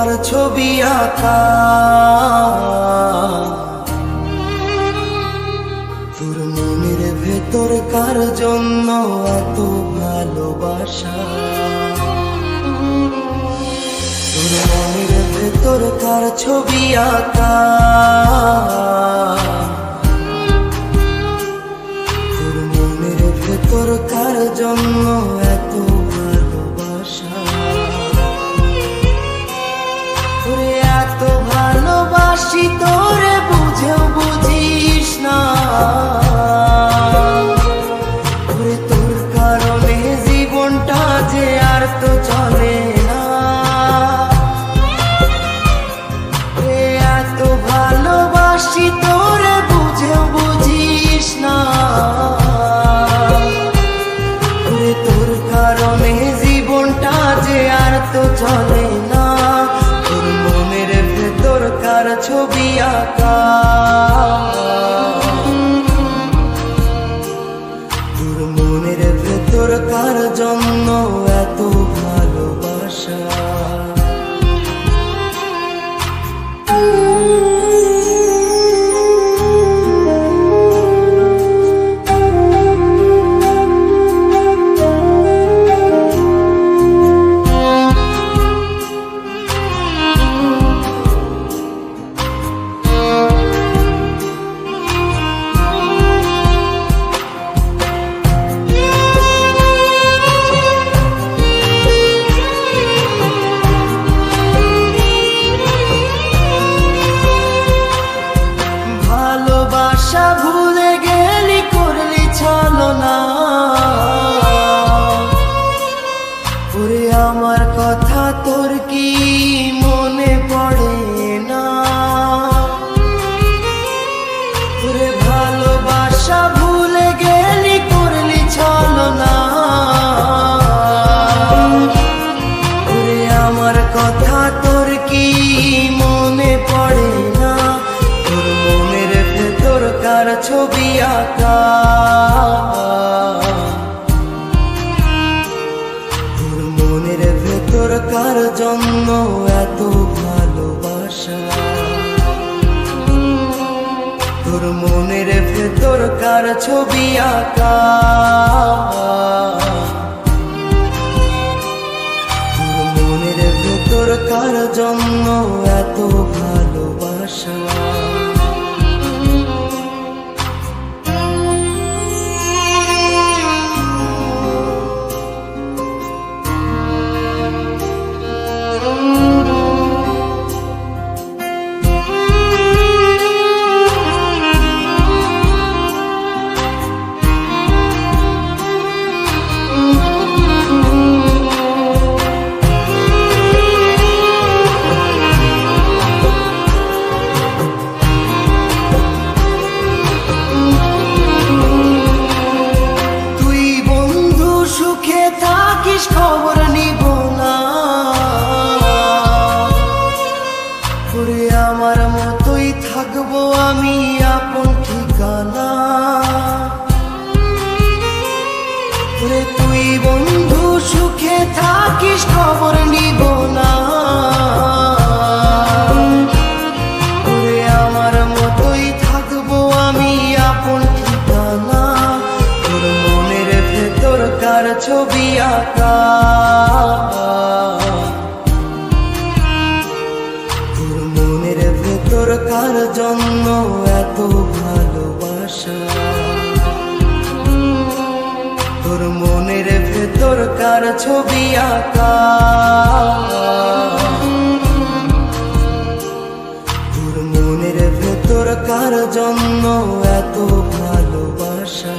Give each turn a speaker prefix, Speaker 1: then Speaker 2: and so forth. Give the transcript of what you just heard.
Speaker 1: কার ছবি আঁকা, তোর মনের ভেতর কার জন্য এত ভালোবাসা, তোর মনের ভেতর কার ছবি আঁকা, তোর মনের ভেতর কার জন্য এত ভালোবাসা, তোরে এত ভালোবাসি তোরে বুঝেও বুঝিস না, তোরে তোর কারণে জীবনটা যে আর তো চলে না, তোরে এত ভালোবাসি তোরে বুঝেও বুঝিস না, তোরে তোর কারণে জীবনটা যে আর তো চলে না, তোর মনের ভেতর কার ছবি আঁকা, তোর মনের ভেতর কার জন্য এত ভালোবাসা। ভালোবাসা ভুলে গেলি করলি ছলনা, ওরে আমার কথা তোর কি মনে পড়ে না, ওরে ভালোবাসা ভুলে গেলি করলি ছলনা, ওরে আমার কথা তোর কি মনে পড়ে না, তোর মনের ভেতর কার ছবি আঁকা, তোর মনের ভেতর কার জন্য এত ভালোবাসা, তোর মনের ভেতর কার ছবি আঁকা, তোর মনের ভেতর কার জন্য এত ভালোবাসা। খবর নিব না, ওরে আমার মতোই থাকবো আমি আপন ঠিকানা, ওরে তুই বন্ধু সুখে থাকিস খবর নিব না, ওরে আমার মতোই থাকবো আমি আপন ঠিকানা, তোর মনের ভেতর কার ছবি আঁকা, তোর মনের ভেতর কার জন্য এত ভালোবাসা, তোর মনের ভেতর কার ছবি আঁকা, তোর মনের ভেতর কার জন্য এত ভালোবাসা।